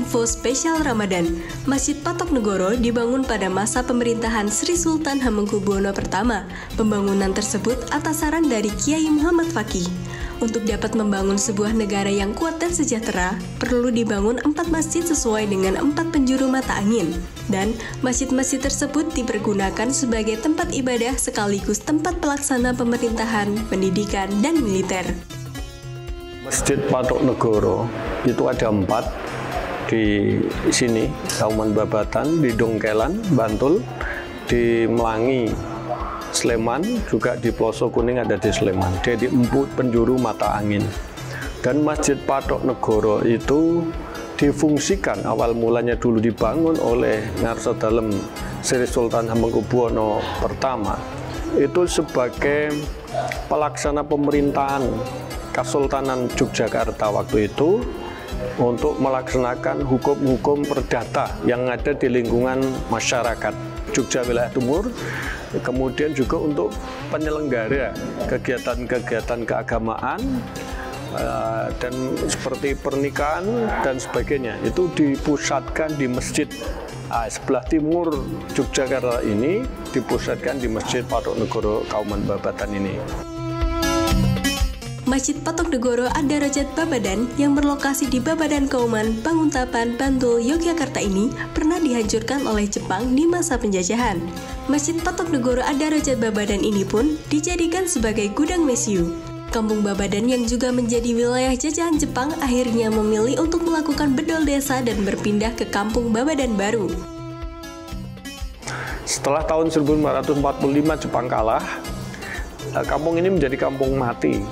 info spesial Ramadan. Masjid Patok Negoro dibangun pada masa pemerintahan Sri Sultan Hamengkubuwono I. Pembangunan tersebut atas saran dari Kiai Muhammad Fakih. Untuk dapat membangun sebuah negara yang kuat dan sejahtera, perlu dibangun 4 masjid sesuai dengan 4 penjuru mata angin. Dan masjid-masjid tersebut dipergunakan sebagai tempat ibadah sekaligus tempat pelaksana pemerintahan, pendidikan, dan militer. Masjid Patok Negoro itu ada 4 di sini, Kauman Babatan, di Dongkelan, Bantul, di Melangi, Sleman, juga di Pelosok Kuning ada di Sleman. Dia di 4 penjuru mata angin. Dan Masjid Patok Negoro itu difungsikan awal mulanya dulu dibangun oleh Ngarso Dalem Sri Sultan Hamengkubuwono I itu sebagai pelaksana pemerintahan Kesultanan Yogyakarta waktu itu untuk melaksanakan hukum-hukum perdata yang ada di lingkungan masyarakat Jogja wilayah timur, kemudian juga untuk penyelenggara kegiatan-kegiatan keagamaan dan seperti pernikahan dan sebagainya itu dipusatkan di masjid sebelah timur Yogyakarta ini, dipusatkan di Masjid Patok Negoro Kauman Babatan ini. Masjid Patok Negoro Ad-Darajat Babadan yang berlokasi di Babadan Kauman, Banguntapan, Bantul, Yogyakarta ini pernah dihancurkan oleh Jepang di masa penjajahan. Masjid Patok Negoro Ad-Darajat Babadan ini pun dijadikan sebagai gudang mesiu. Kampung Babadan yang juga menjadi wilayah jajahan Jepang akhirnya memilih untuk melakukan bedol desa dan berpindah ke Kampung Babadan baru. Setelah tahun 1945 Jepang kalah, kampung ini menjadi kampung mati.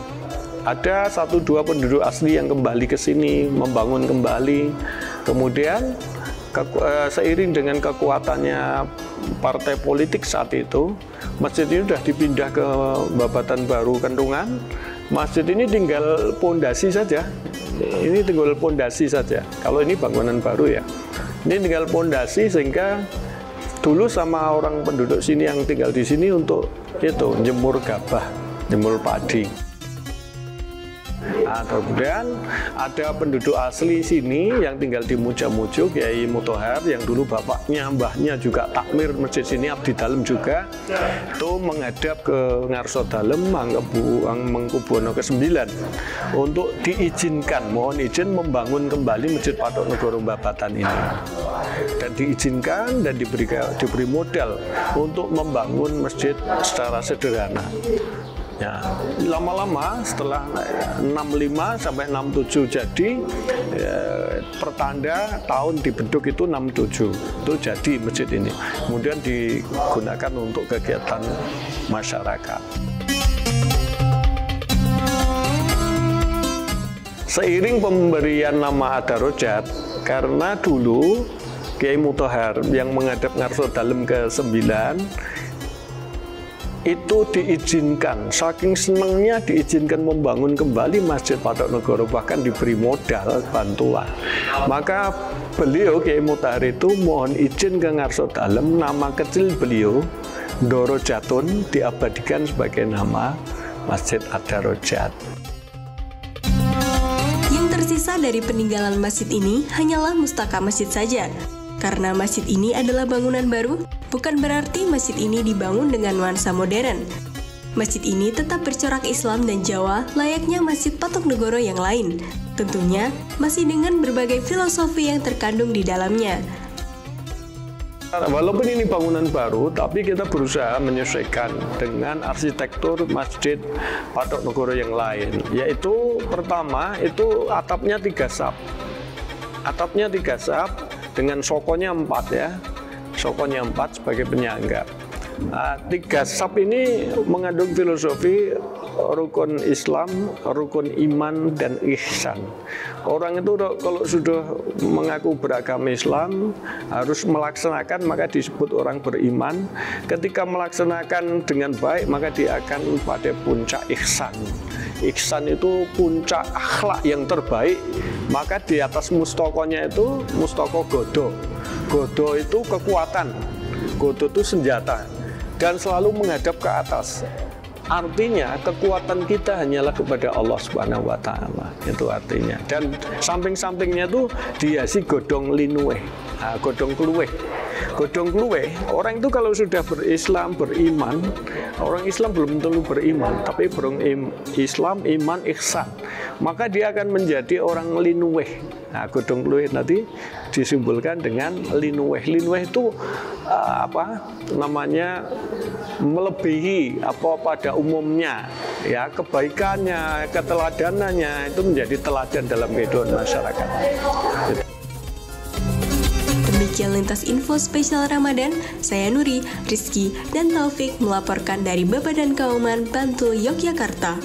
Ada 1-2 penduduk asli yang kembali ke sini, membangun kembali. Kemudian seiring dengan kekuatannya partai politik saat itu, masjid ini sudah dipindah ke Babatan Baru Kentungan. Masjid ini tinggal pondasi saja. Ini tinggal pondasi saja. Kalau ini bangunan baru ya. Ini tinggal pondasi sehingga dulu sama orang penduduk sini yang tinggal di sini untuk itu jemur gabah, jemur padi. Nah, kemudian ada penduduk asli sini yang tinggal di Muja-Mujo, Kiai Mutohar, yang dulu bapaknya, mbahnya juga takmir masjid sini, Abdi Dalem juga, itu menghadap ke Ngarso Dalem, Hamengkubuwono ke-9 untuk diizinkan, mohon izin membangun kembali Masjid Patok Negoro Babatan ini. Dan diizinkan dan diberi modal untuk membangun masjid secara sederhana. Ya, lama-lama setelah 65 sampai 67 jadi pertanda tahun dibentuk itu 67 itu jadi masjid ini, kemudian digunakan untuk kegiatan masyarakat. Seiring pemberian nama Ad-Darajat, karena dulu Kiai Mutohar yang menghadap Ngarso Dalem ke-9 itu diizinkan, saking senangnya diizinkan membangun kembali Masjid Patok Negoro, bahkan diberi modal bantuan. Maka beliau Kiai Mutohar itu mohon izin ke Ngarso Dalem, nama kecil beliau Darajatun diabadikan sebagai nama Masjid Ad-Darajat. Yang tersisa dari peninggalan masjid ini hanyalah mustaka masjid saja. Karena masjid ini adalah bangunan baru, bukan berarti masjid ini dibangun dengan nuansa modern. Masjid ini tetap bercorak Islam dan Jawa layaknya Masjid Patok Negoro yang lain. Tentunya masih dengan berbagai filosofi yang terkandung di dalamnya. Walaupun ini bangunan baru, tapi kita berusaha menyesuaikan dengan arsitektur Masjid Patok Negoro yang lain. Yaitu pertama, itu atapnya 3 sap. Atapnya 3 sap dengan sokonya 4 ya. Sokonya 4 sebagai penyangga. 3 sap ini mengandung filosofi rukun Islam, rukun iman, dan ihsan. Orang itu kalau sudah mengaku beragama Islam harus melaksanakan, maka disebut orang beriman. Ketika melaksanakan dengan baik, maka dia akan pada puncak ihsan. Ihsan itu puncak akhlak yang terbaik. Maka di atas mustokonya itu mustoko godo. Godo itu kekuatan, godo itu senjata, dan selalu menghadap ke atas. artinya kekuatan kita hanyalah kepada Allah Subhanahu wa Ta'ala. Itu artinya. Dan samping-sampingnya tuh dihiasi godong linuwe, godong kluweh. Godong kluweh, orang itu kalau sudah berislam, beriman, orang Islam belum tentu beriman, tapi Islam, iman, ihsan, maka dia akan menjadi orang linuweh. Nah, godong kluweh nanti disimbolkan dengan linuweh. Linuweh itu melebihi pada umumnya, ya, kebaikannya, keteladanannya itu menjadi teladan dalam kehidupan masyarakat. Demikian Lintas Info Spesial Ramadan, saya Nuri, Rizky, dan Taufik melaporkan dari Babadan Kauman, Bantul, Yogyakarta.